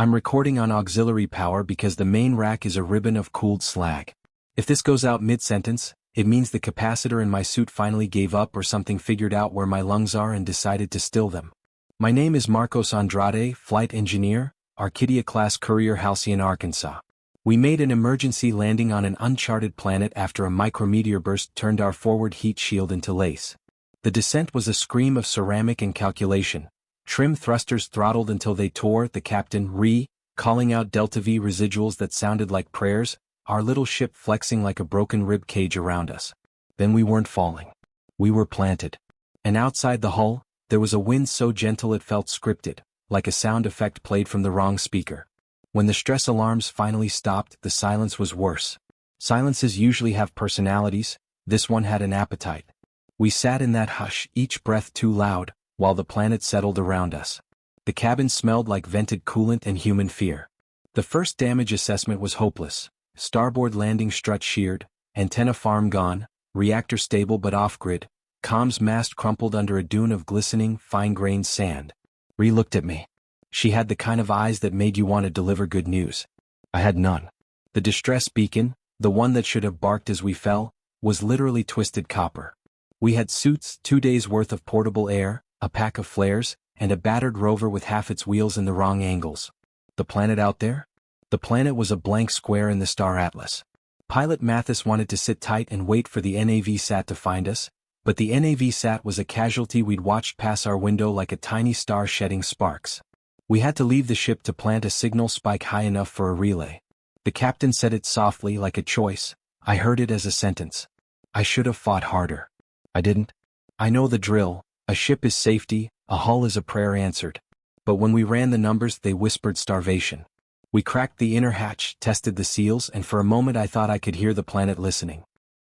I'm recording on auxiliary power because the main rack is a ribbon of cooled slag. If this goes out mid-sentence, it means the capacitor in my suit finally gave up or something figured out where my lungs are and decided to still them. My name is Marcos Andrade, flight engineer, Arcadia-class courier, Halcyon, Arkansas. We made an emergency landing on an uncharted planet after a micrometeor burst turned our forward heat shield into lace. The descent was a scream of ceramic and calculation. Trim thrusters throttled until they tore, the captain calling out Delta V residuals that sounded like prayers, our little ship flexing like a broken rib cage around us. Then we weren't falling. We were planted. And outside the hull, there was a wind so gentle it felt scripted, like a sound effect played from the wrong speaker. When the stress alarms finally stopped, the silence was worse. Silences usually have personalities, this one had an appetite. We sat in that hush, each breath too loud, while the planet settled around us. The cabin smelled like vented coolant and human fear. The first damage assessment was hopeless. Starboard landing strut sheared, antenna farm gone, reactor stable but off-grid, comms mast crumpled under a dune of glistening, fine-grained sand. Ree looked at me. She had the kind of eyes that made you want to deliver good news. I had none. The distress beacon, the one that should have barked as we fell, was literally twisted copper. We had suits, 2 days' worth of portable air, a pack of flares, and a battered rover with half its wheels in the wrong angles. The planet out there? The planet was a blank square in the star atlas. Pilot Mathis wanted to sit tight and wait for the NAV-SAT to find us, but the NAV-SAT was a casualty we'd watched pass our window like a tiny star shedding sparks. We had to leave the ship to plant a signal spike high enough for a relay. The captain said it softly like a choice. I heard it as a sentence. I should have fought harder. I didn't. I know the drill. A ship is safety, a hull is a prayer answered. But when we ran the numbers, they whispered starvation. We cracked the inner hatch, tested the seals, and for a moment I thought I could hear the planet listening.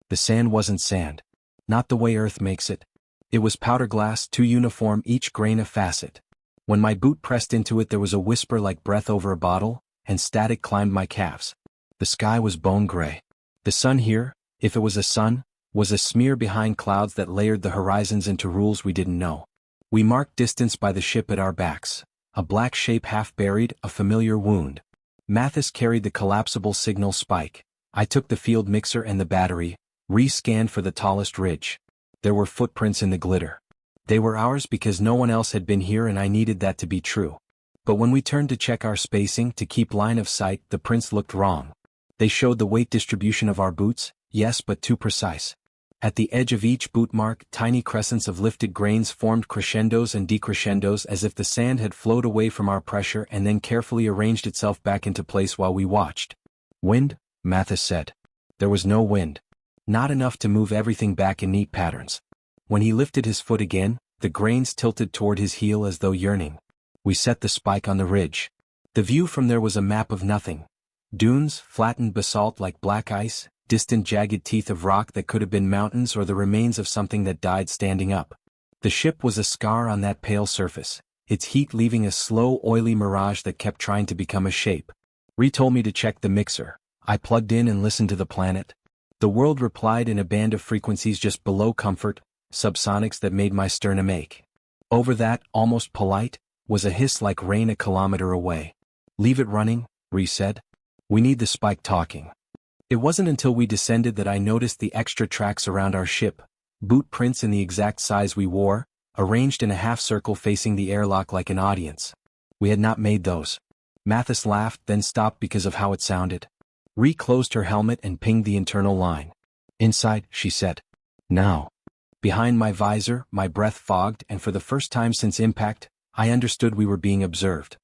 The sand wasn't sand. Not the way Earth makes it. It was powder glass, too uniform, each grain a facet. When my boot pressed into it, there was a whisper like breath over a bottle, and static climbed my calves. The sky was bone gray. The sun here, if it was a sun, was a smear behind clouds that layered the horizons into rules we didn't know. We marked distance by the ship at our backs. A black shape half buried, a familiar wound. Mathis carried the collapsible signal spike. I took the field mixer and the battery, re-scanned for the tallest ridge. There were footprints in the glitter. They were ours because no one else had been here, and I needed that to be true. But when we turned to check our spacing to keep line of sight, the prints looked wrong. They showed the weight distribution of our boots, yes, but too precise. At the edge of each boot mark, tiny crescents of lifted grains formed crescendos and decrescendos as if the sand had flowed away from our pressure and then carefully arranged itself back into place while we watched. Wind? Mathis said. There was no wind. Not enough to move everything back in neat patterns. When he lifted his foot again, the grains tilted toward his heel as though yearning. We set the spike on the ridge. The view from there was a map of nothing. Dunes, flattened basalt like black ice, distant jagged teeth of rock that could have been mountains or the remains of something that died standing up. The ship was a scar on that pale surface, its heat leaving a slow, oily mirage that kept trying to become a shape. Ree told me to check the mixer. I plugged in and listened to the planet. The world replied in a band of frequencies just below comfort, subsonics that made my sternum ache. Over that, almost polite, was a hiss like rain a kilometer away. Leave it running, Ree said. We need the spike talking. It wasn't until we descended that I noticed the extra tracks around our ship, boot prints in the exact size we wore, arranged in a half circle facing the airlock like an audience. We had not made those. Mathis laughed, then stopped because of how it sounded. Ree closed her helmet and pinged the internal line. Inside, she said. Now. Behind my visor, my breath fogged, and for the first time since impact, I understood we were being observed.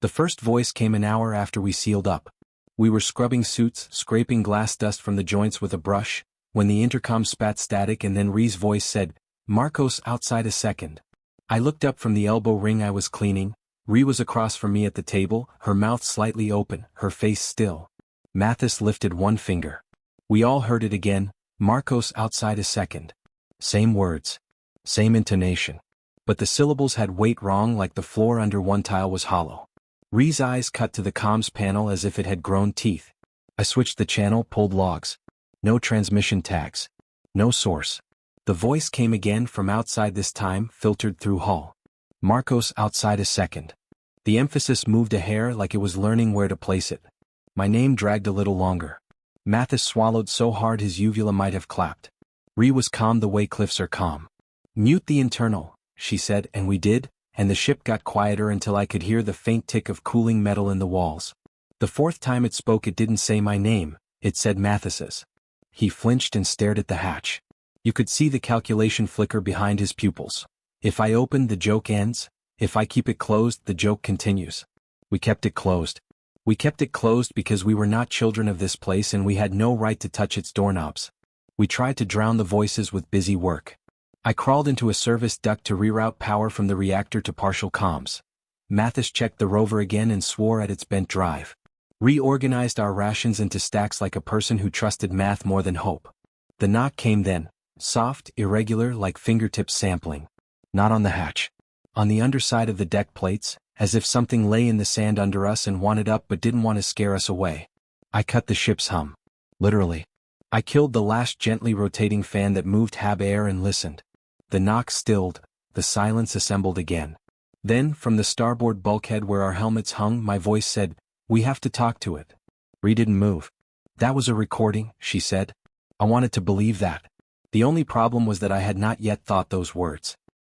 The first voice came an hour after we sealed up. We were scrubbing suits, scraping glass dust from the joints with a brush, when the intercom spat static and then Ree's voice said, Marcos, outside a second. I looked up from the elbow ring I was cleaning. Ree was across from me at the table, her mouth slightly open, her face still. Mathis lifted one finger. We all heard it again, Marcos, outside a second. Same words. Same intonation. But the syllables had weight wrong, like the floor under one tile was hollow. Ree's eyes cut to the comms panel as if it had grown teeth. I switched the channel, pulled logs. No transmission tags. No source. The voice came again from outside, this time filtered through hull. Marcos, outside a second. The emphasis moved a hair like it was learning where to place it. My name dragged a little longer. Mathis swallowed so hard his uvula might have clapped. Ree was calm the way cliffs are calm. Mute the internal, she said, and we did, and the ship got quieter until I could hear the faint tick of cooling metal in the walls. The fourth time it spoke it didn't say my name, it said Mathis's. He flinched and stared at the hatch. You could see the calculation flicker behind his pupils. If I open, the joke ends. If I keep it closed, the joke continues. We kept it closed. We kept it closed because we were not children of this place and we had no right to touch its doorknobs. We tried to drown the voices with busy work. I crawled into a service duct to reroute power from the reactor to partial comms. Mathis checked the rover again and swore at its bent drive. Reorganized our rations into stacks like a person who trusted math more than hope. The knock came then, soft, irregular, like fingertip sampling. Not on the hatch. On the underside of the deck plates, as if something lay in the sand under us and wanted up but didn't want to scare us away. I cut the ship's hum. Literally. I killed the last gently rotating fan that moved hab air and listened. The knock stilled, the silence assembled again. Then, from the starboard bulkhead where our helmets hung, my voice said, "We have to talk to it." Ree didn't move. "That was a recording," she said. I wanted to believe that. The only problem was that I had not yet thought those words.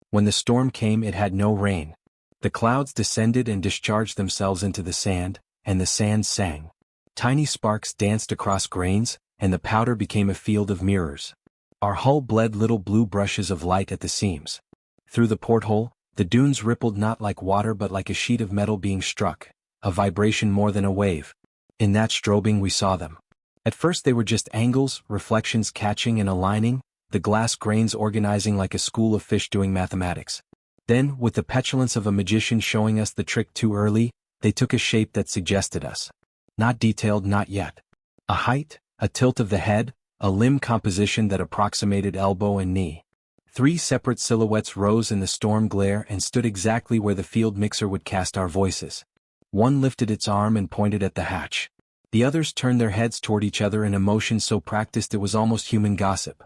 When the storm came, it had no rain. The clouds descended and discharged themselves into the sand, and the sand sang. Tiny sparks danced across grains, and the powder became a field of mirrors. Our hull bled little blue brushes of light at the seams. Through the porthole, the dunes rippled not like water but like a sheet of metal being struck, a vibration more than a wave. In that strobing we saw them. At first they were just angles, reflections catching and aligning, the glass grains organizing like a school of fish doing mathematics. Then, with the petulance of a magician showing us the trick too early, they took a shape that suggested us. Not detailed, not yet. A height, a tilt of the head, a limb composition that approximated elbow and knee. 3 separate silhouettes rose in the storm glare and stood exactly where the field mixer would cast our voices. One lifted its arm and pointed at the hatch. The others turned their heads toward each other in a motion so practiced it was almost human gossip.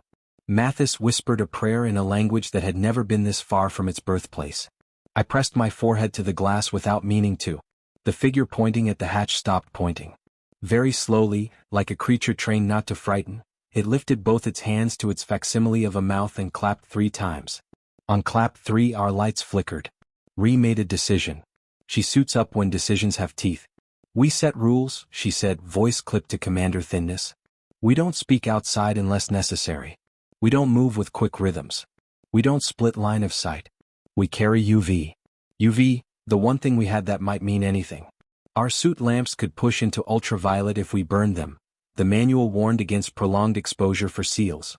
Mathis whispered a prayer in a language that had never been this far from its birthplace. I pressed my forehead to the glass without meaning to. The figure pointing at the hatch stopped pointing. Very slowly, like a creature trained not to frighten, it lifted both its hands to its facsimile of a mouth and clapped 3 times. On clap 3 our lights flickered. Ree made a decision. She suits up when decisions have teeth. "We set rules," she said, voice clipped to commander thinness. "We don't speak outside unless necessary. We don't move with quick rhythms. We don't split line of sight. We carry UV. UV, the one thing we had that might mean anything. Our suit lamps could push into ultraviolet if we burned them. The manual warned against prolonged exposure for SEALs.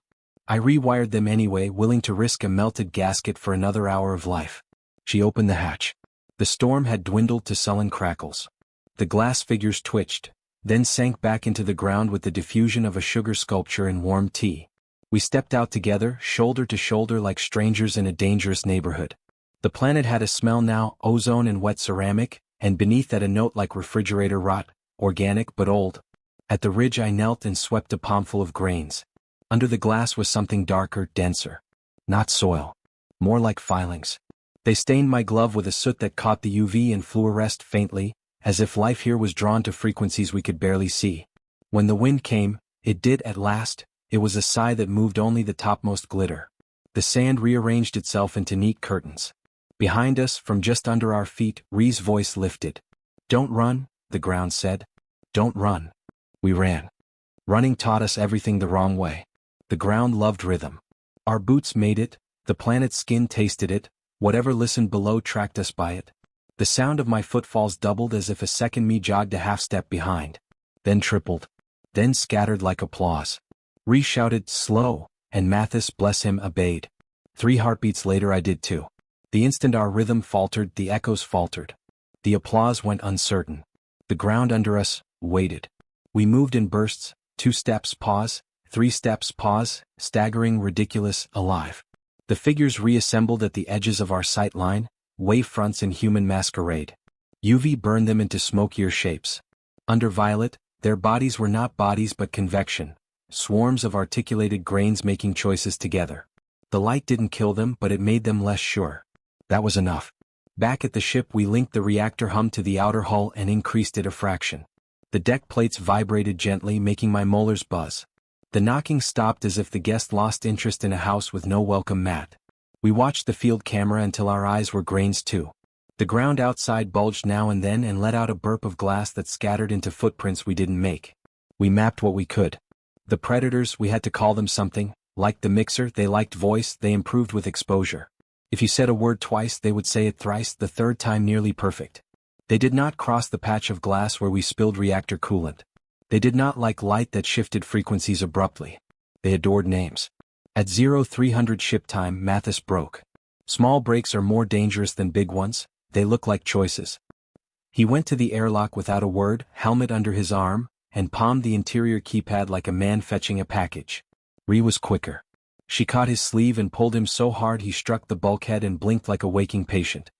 I rewired them anyway, willing to risk a melted gasket for another hour of life." She opened the hatch. The storm had dwindled to sullen crackles. The glass figures twitched, then sank back into the ground with the diffusion of a sugar sculpture in warm tea. We stepped out together, shoulder to shoulder like strangers in a dangerous neighborhood. The planet had a smell now, ozone and wet ceramic, and beneath that a note like refrigerator rot, organic but old. At the ridge I knelt and swept a palmful of grains. Under the glass was something darker, denser. Not soil. More like filings. They stained my glove with a soot that caught the UV and fluoresced faintly, as if life here was drawn to frequencies we could barely see. When the wind came, it did at last. It was a sigh that moved only the topmost glitter. The sand rearranged itself into neat curtains. Behind us, from just under our feet, Ree's voice lifted. "Don't run," the ground said. "Don't run." We ran. Running taught us everything the wrong way. The ground loved rhythm. Our boots made it, the planet's skin tasted it, whatever listened below tracked us by it. The sound of my footfalls doubled as if a second me jogged a half-step behind. Then tripled. Then scattered like applause. Ree shouted, "Slow," and Mathis, bless him, obeyed. 3 heartbeats later I did too. The instant our rhythm faltered, the echoes faltered. The applause went uncertain. The ground under us waited. We moved in bursts, 2 steps, pause, 3 steps, pause, staggering, ridiculous, alive. The figures reassembled at the edges of our sight line, wave fronts in human masquerade. UV burned them into smokier shapes. Under violet, their bodies were not bodies but convection. Swarms of articulated grains making choices together. The light didn't kill them, but it made them less sure. That was enough. Back at the ship we linked the reactor hum to the outer hull and increased it a fraction. The deck plates vibrated gently, making my molars buzz. The knocking stopped as if the guest lost interest in a house with no welcome mat. We watched the field camera until our eyes were grains too. The ground outside bulged now and then and let out a burp of glass that scattered into footprints we didn't make. We mapped what we could. The predators, we had to call them something. Like the mixer, they liked voice, they improved with exposure. If you said a word twice they would say it thrice, the third time nearly perfect. They did not cross the patch of glass where we spilled reactor coolant. They did not like light that shifted frequencies abruptly. They adored names. At 0300 ship time Mathis broke. Small breaks are more dangerous than big ones, they look like choices. He went to the airlock without a word, helmet under his arm, and palmed the interior keypad like a man fetching a package. Ree was quicker. She caught his sleeve and pulled him so hard he struck the bulkhead and blinked like a waking patient.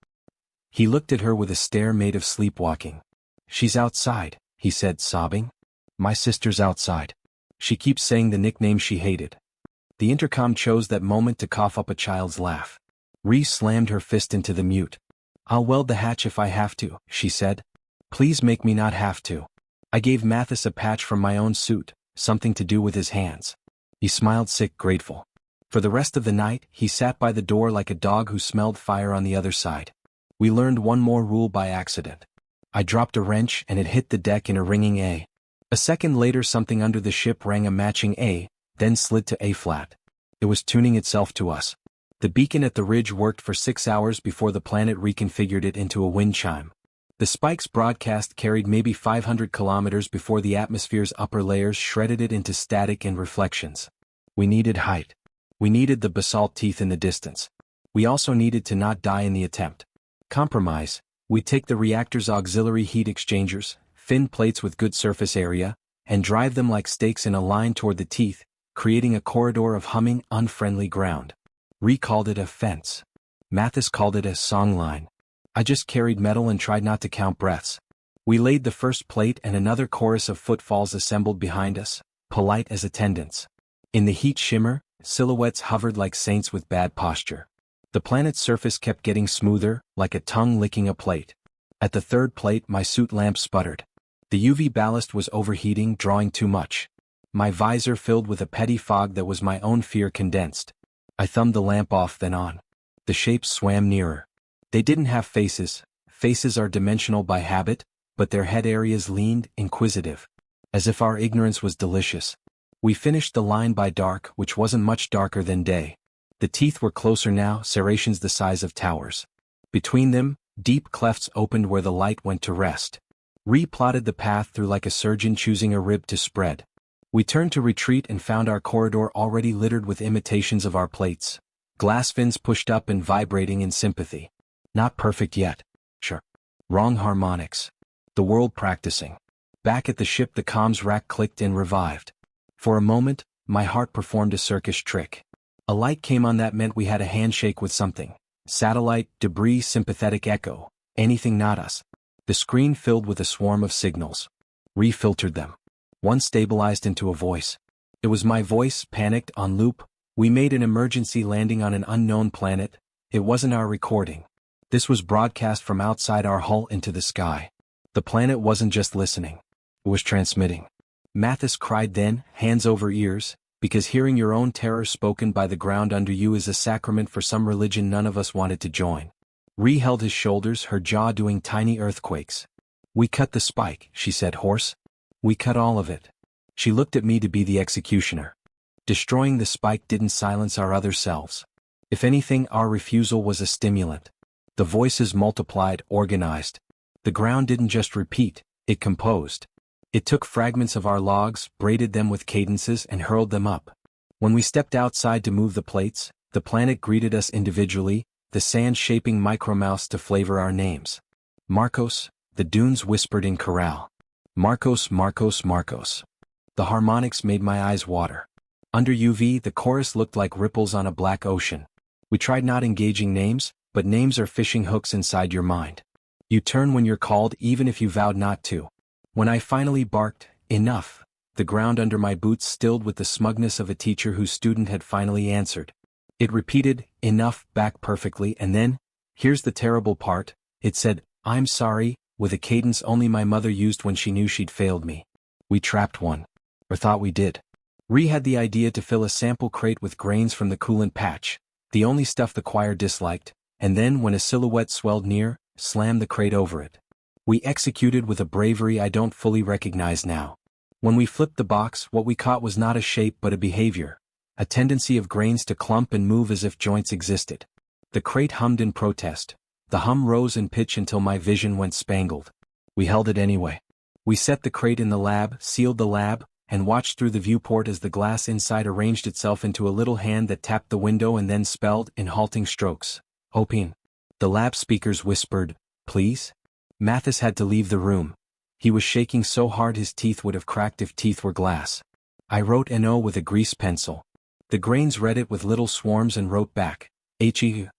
He looked at her with a stare made of sleepwalking. "She's outside," he said, sobbing. "My sister's outside. She keeps saying the nickname she hated." The intercom chose that moment to cough up a child's laugh. Ree slammed her fist into the mute. "I'll weld the hatch if I have to," she said. "Please make me not have to." I gave Mathis a patch from my own suit, something to do with his hands. He smiled sick, grateful. For the rest of the night, he sat by the door like a dog who smelled fire on the other side. We learned one more rule by accident. I dropped a wrench and it hit the deck in a ringing A. A second later something under the ship rang a matching A, then slid to A-flat. It was tuning itself to us. The beacon at the ridge worked for 6 hours before the planet reconfigured it into a wind chime. The spike's broadcast carried maybe 500 kilometers before the atmosphere's upper layers shredded it into static and reflections. We needed height. We needed the basalt teeth in the distance. We also needed to not die in the attempt. Compromise: we take the reactor's auxiliary heat exchangers, thin plates with good surface area, and drive them like stakes in a line toward the teeth, creating a corridor of humming, unfriendly ground. Ree called it a fence. Mathis called it a song line. I just carried metal and tried not to count breaths. We laid the first plate and another chorus of footfalls assembled behind us, polite as attendants. In the heat shimmer, silhouettes hovered like saints with bad posture. The planet's surface kept getting smoother, like a tongue licking a plate. At the third plate my suit lamp sputtered. The UV ballast was overheating, drawing too much. My visor filled with a petty fog that was my own fear condensed. I thumbed the lamp off, then on. The shapes swam nearer. They didn't have faces. Faces are dimensional by habit, but their head areas leaned, inquisitive. As if our ignorance was delicious. We finished the line by dark, which wasn't much darker than day. The teeth were closer now, serrations the size of towers. Between them, deep clefts opened where the light went to rest. Ree plotted the path through like a surgeon choosing a rib to spread. We turned to retreat and found our corridor already littered with imitations of our plates. Glass fins pushed up and vibrating in sympathy. Not perfect yet. Sure. Wrong harmonics. The world practicing. Back at the ship the comms rack clicked and revived. For a moment, my heart performed a circus trick. A light came on that meant we had a handshake with something. Satellite, debris, sympathetic echo. Anything not us. The screen filled with a swarm of signals. Refiltered them. One stabilized into a voice. It was my voice, panicked, on loop. We made an emergency landing on an unknown planet. It wasn't our recording. This was broadcast from outside our hull into the sky. The planet wasn't just listening. It was transmitting. Mathis cried then, hands over ears, because hearing your own terror spoken by the ground under you is a sacrament for some religion none of us wanted to join. Ree held his shoulders, her jaw doing tiny earthquakes. "We cut the spike," she said hoarse. "We cut all of it." She looked at me to be the executioner. Destroying the spike didn't silence our other selves. If anything, our refusal was a stimulant. The voices multiplied, organized. The ground didn't just repeat, it composed. It took fragments of our logs, braided them with cadences and hurled them up. When we stepped outside to move the plates, the planet greeted us individually, the sand shaping micromouths to flavor our names. Marcos, the dunes whispered in chorale. Marcos, Marcos, Marcos. The harmonics made my eyes water. Under UV, the chorus looked like ripples on a black ocean. We tried not engaging names, but names are fishing hooks inside your mind. You turn when you're called even if you vowed not to. When I finally barked, "Enough," the ground under my boots stilled with the smugness of a teacher whose student had finally answered. It repeated, "Enough," back perfectly, and then, Here's the terrible part, it said, "I'm sorry," with a cadence only my mother used when she knew she'd failed me. We trapped one. Or thought we did. Ree had the idea to fill a sample crate with grains from the coolant patch, the only stuff the choir disliked, and then when a silhouette swelled near, slam the crate over it. We executed with a bravery I don't fully recognize now. When we flipped the box, what we caught was not a shape but a behavior, a tendency of grains to clump and move as if joints existed. The crate hummed in protest. The hum rose in pitch until my vision went spangled. We held it anyway. We set the crate in the lab, sealed the lab, and watched through the viewport as the glass inside arranged itself into a little hand that tapped the window and then spelled, in halting strokes, "Open." The lab speakers whispered, "Please?" Mathis had to leave the room. He was shaking so hard his teeth would have cracked if teeth were glass. I wrote "No" with a grease pencil. The grains read it with little swarms and wrote back, "He."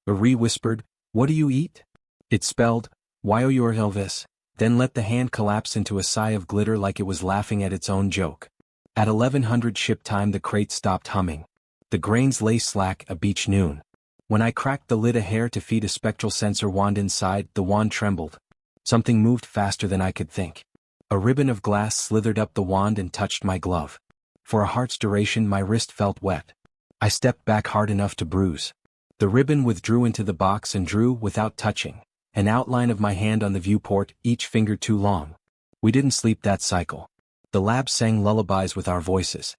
Ree whispered, "What do you eat?" It spelled, "Why your Elvis," then let the hand collapse into a sigh of glitter like it was laughing at its own joke. At 1100 ship time the crate stopped humming. The grains lay slack a beach noon. When I cracked the lid a hair to feed a spectral sensor wand inside, the wand trembled. Something moved faster than I could think. A ribbon of glass slithered up the wand and touched my glove. For a heart's duration my wrist felt wet. I stepped back hard enough to bruise. The ribbon withdrew into the box and drew, without touching, an outline of my hand on the viewport, each finger too long. We didn't sleep that cycle. The lab sang lullabies with our voices.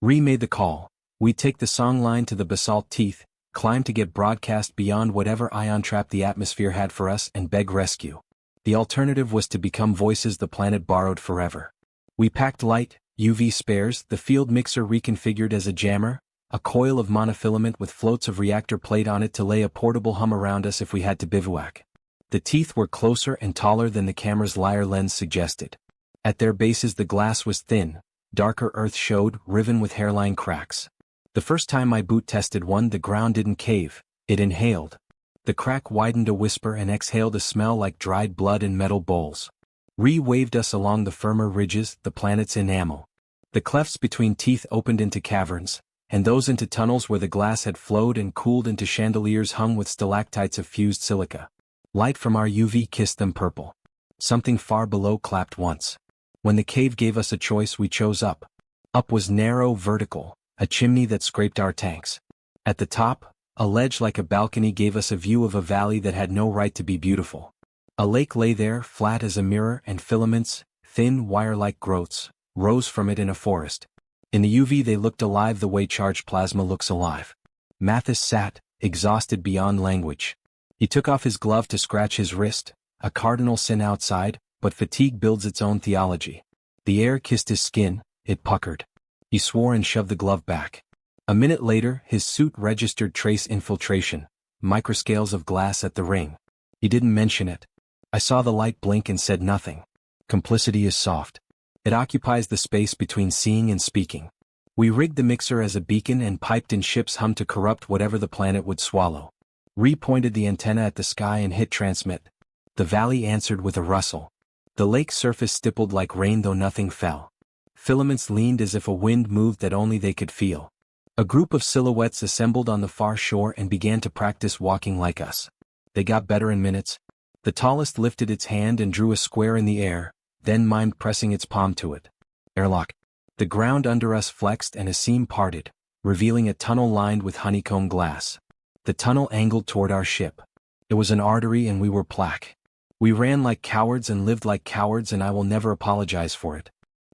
Ree made the call. We'd take the song line to the basalt teeth, climb to get broadcast beyond whatever ion trap the atmosphere had for us and beg rescue. The alternative was to become voices the planet borrowed forever. We packed light, UV spares, the field mixer reconfigured as a jammer, a coil of monofilament with floats of reactor plate on it to lay a portable hum around us if we had to bivouac. The teeth were closer and taller than the camera's lyre lens suggested. At their bases the glass was thin, darker earth showed, riven with hairline cracks. The first time my boot tested one the ground didn't cave, it inhaled. The crack widened a whisper and exhaled a smell like dried blood in metal bowls. Ree waved us along the firmer ridges, the planet's enamel. The clefts between teeth opened into caverns, and those into tunnels where the glass had flowed and cooled into chandeliers hung with stalactites of fused silica. Light from our UV kissed them purple. Something far below clapped once. When the cave gave us a choice we chose up. Up was narrow, vertical, a chimney that scraped our tanks. At the top, a ledge like a balcony gave us a view of a valley that had no right to be beautiful. A lake lay there, flat as a mirror, and filaments, thin wire-like growths, rose from it in a forest. In the UV they looked alive the way charged plasma looks alive. Mathis sat, exhausted beyond language. He took off his glove to scratch his wrist, a cardinal sin outside, but fatigue builds its own theology. The air kissed his skin, it puckered. He swore and shoved the glove back. A minute later his suit registered trace infiltration, microscales of glass at the ring. He didn't mention it. I saw the light blink and said nothing. Complicity is soft. It occupies the space between seeing and speaking. We rigged the mixer as a beacon and piped in ship's hum to corrupt whatever the planet would swallow. Ree pointed the antenna at the sky and hit transmit. The valley answered with a rustle. The lake surface stippled like rain though nothing fell. Filaments leaned as if a wind moved that only they could feel. A group of silhouettes assembled on the far shore and began to practice walking like us. They got better in minutes. The tallest lifted its hand and drew a square in the air, then mimed pressing its palm to it. Airlock. The ground under us flexed and a seam parted, revealing a tunnel lined with honeycomb glass. The tunnel angled toward our ship. It was an artery and we were plaque. We ran like cowards and lived like cowards and I will never apologize for it.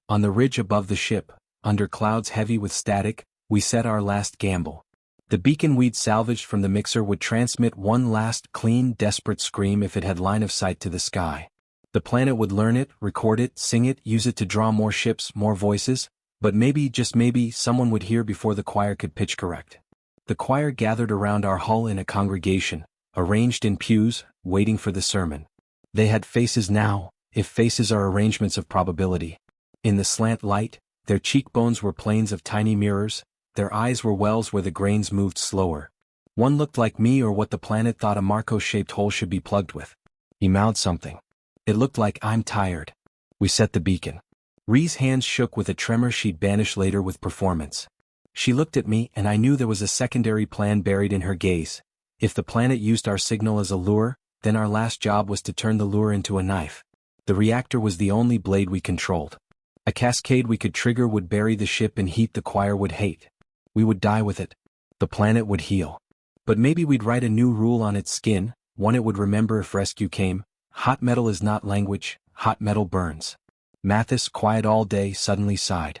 On the ridge above the ship, under clouds heavy with static, we set our last gamble. The beacon we'd salvaged from the mixer would transmit one last clean, desperate scream if it had line of sight to the sky. The planet would learn it, record it, sing it, use it to draw more ships, more voices, but maybe, just maybe, someone would hear before the choir could pitch correct. The choir gathered around our hull in a congregation, arranged in pews, waiting for the sermon. They had faces now, if faces are arrangements of probability. In the slant light, their cheekbones were planes of tiny mirrors, their eyes were wells where the grains moved slower. One looked like me or what the planet thought a Marco-shaped hole should be plugged with. He mouthed something. It looked like "I'm tired." We set the beacon. Ree's hands shook with a tremor she'd banish later with performance. She looked at me and I knew there was a secondary plan buried in her gaze. If the planet used our signal as a lure, then our last job was to turn the lure into a knife. The reactor was the only blade we controlled. A cascade we could trigger would bury the ship in heat the choir would hate. We would die with it. The planet would heal. But maybe we'd write a new rule on its skin, one it would remember if rescue came. Hot metal is not language, hot metal burns. Mathis, quiet all day, suddenly sighed.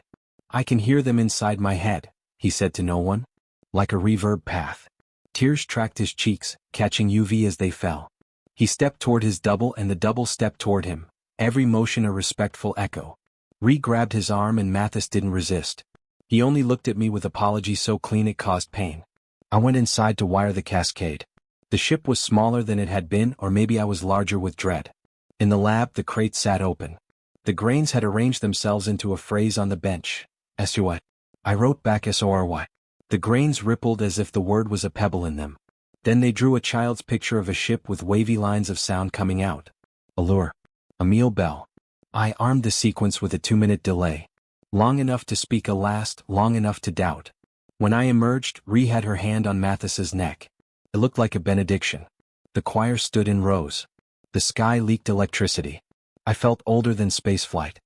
I can hear them inside my head, he said to no one. Like a reverb path. Tears tracked his cheeks, catching UV as they fell. He stepped toward his double and the double stepped toward him, every motion a respectful echo. Ree grabbed his arm and Mathis didn't resist. He only looked at me with apology so clean it caused pain. I went inside to wire the cascade. The ship was smaller than it had been, or maybe I was larger with dread. In the lab the crate sat open. The grains had arranged themselves into a phrase on the bench. SOY. I wrote back SORY. The grains rippled as if the word was a pebble in them. Then they drew a child's picture of a ship with wavy lines of sound coming out. Allure. Emil Bell. I armed the sequence with a 2-minute delay. Long enough to speak a last, long enough to doubt. When I emerged, Ree had her hand on Mathis's neck. It looked like a benediction. The choir stood in rows. The sky leaked electricity. I felt older than spaceflight.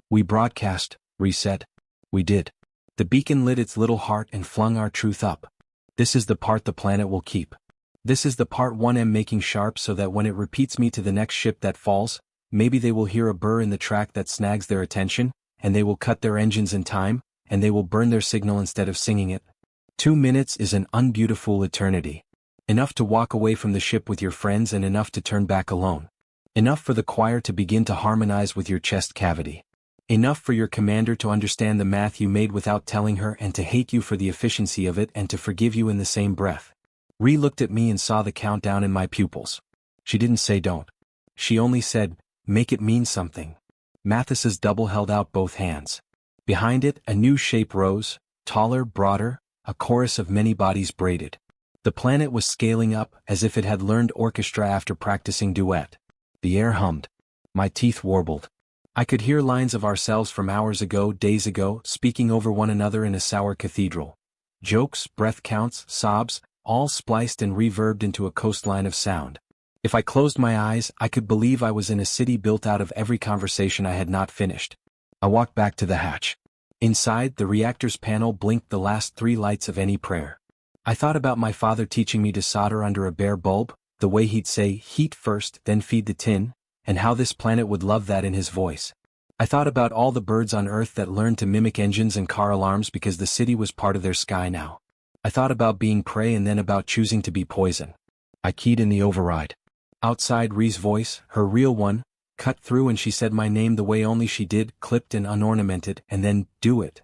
We broadcast, Ree said. We did. The beacon lit its little heart and flung our truth up. This is the part the planet will keep. This is the part 1M making sharp so that when it repeats me to the next ship that falls, maybe they will hear a burr in the track that snags their attention, and they will cut their engines in time, and they will burn their signal instead of singing it. 2 minutes is an unbeautiful eternity. Enough to walk away from the ship with your friends and enough to turn back alone. Enough for the choir to begin to harmonize with your chest cavity. Enough for your commander to understand the math you made without telling her and to hate you for the efficiency of it and to forgive you in the same breath. Ree looked at me and saw the countdown in my pupils. She didn't say don't. She only said, make it mean something. Mathis's double held out both hands. Behind it, a new shape rose, taller, broader, a chorus of many bodies braided. The planet was scaling up, as if it had learned orchestra after practicing duet. The air hummed. My teeth warbled. I could hear lines of ourselves from hours ago, days ago, speaking over one another in a sour cathedral. Jokes, breath counts, sobs, all spliced and reverbed into a coastline of sound. If I closed my eyes, I could believe I was in a city built out of every conversation I had not finished. I walked back to the hatch. Inside, the reactor's panel blinked the last 3 lights of any prayer. I thought about my father teaching me to solder under a bare bulb, the way he'd say, heat first, then feed the tin, and how this planet would love that in his voice. I thought about all the birds on Earth that learned to mimic engines and car alarms because the city was part of their sky now. I thought about being prey and then about choosing to be poison. I keyed in the override. Outside, Ree's voice, her real one, cut through and she said my name the way only she did, clipped and unornamented, and then, do it.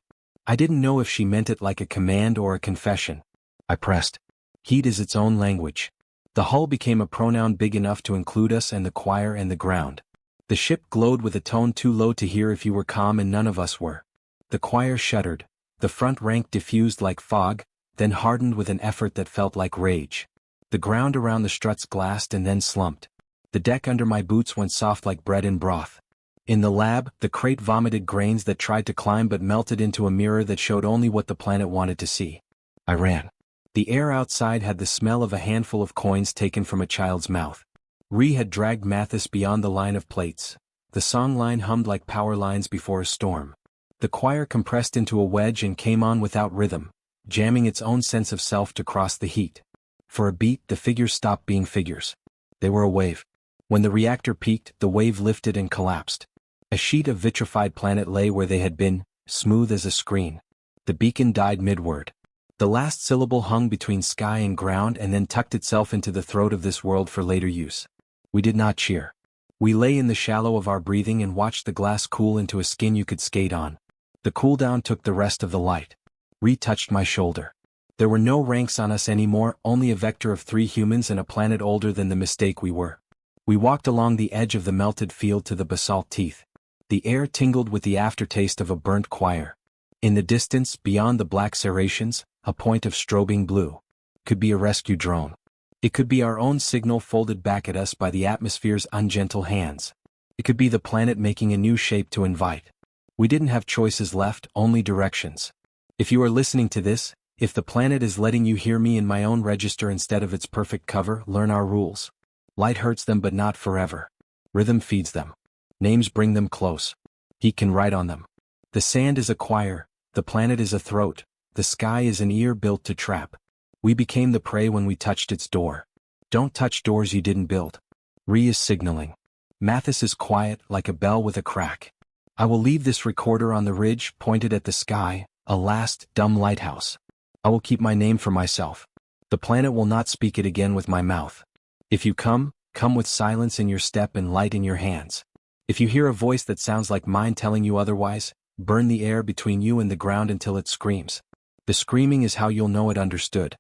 I didn't know if she meant it like a command or a confession. I pressed. Heat is its own language. The hull became a pronoun big enough to include us and the choir and the ground. The ship glowed with a tone too low to hear if you were calm and none of us were. The choir shuddered. The front rank diffused like fog, then hardened with an effort that felt like rage. The ground around the struts glassed and then slumped. The deck under my boots went soft like bread in broth. In the lab, the crate vomited grains that tried to climb but melted into a mirror that showed only what the planet wanted to see. I ran. The air outside had the smell of a handful of coins taken from a child's mouth. Ree had dragged Mathis beyond the line of plates. The song line hummed like power lines before a storm. The choir compressed into a wedge and came on without rhythm, jamming its own sense of self to cross the heat. For a beat, the figures stopped being figures. They were a wave. When the reactor peaked, the wave lifted and collapsed. A sheet of vitrified planet lay where they had been, smooth as a screen. The beacon died mid-word. The last syllable hung between sky and ground and then tucked itself into the throat of this world for later use. We did not cheer. We lay in the shallow of our breathing and watched the glass cool into a skin you could skate on. The cooldown took the rest of the light. Ree touched my shoulder. There were no ranks on us anymore, only a vector of 3 humans and a planet older than the mistake we were. We walked along the edge of the melted field to the basalt teeth. The air tingled with the aftertaste of a burnt choir. In the distance, beyond the black serrations, a point of strobing blue. Could be a rescue drone. It could be our own signal folded back at us by the atmosphere's ungentle hands. It could be the planet making a new shape to invite. We didn't have choices left, only directions. If you are listening to this, If the planet is letting you hear me in my own register instead of its perfect cover, learn our rules. Light hurts them but not forever. Rhythm feeds them. Names bring them close. Heat can write on them. The sand is a choir, the planet is a throat, the sky is an ear built to trap. We became the prey when we touched its door. Don't touch doors you didn't build. Re is signaling. Mathis is quiet, like a bell with a crack. I will leave this recorder on the ridge, pointed at the sky, a last, dumb lighthouse. I will keep my name for myself. The planet will not speak it again with my mouth. If you come, come with silence in your step and light in your hands. If you hear a voice that sounds like mine telling you otherwise, burn the air between you and the ground until it screams. The screaming is how you'll know it understood.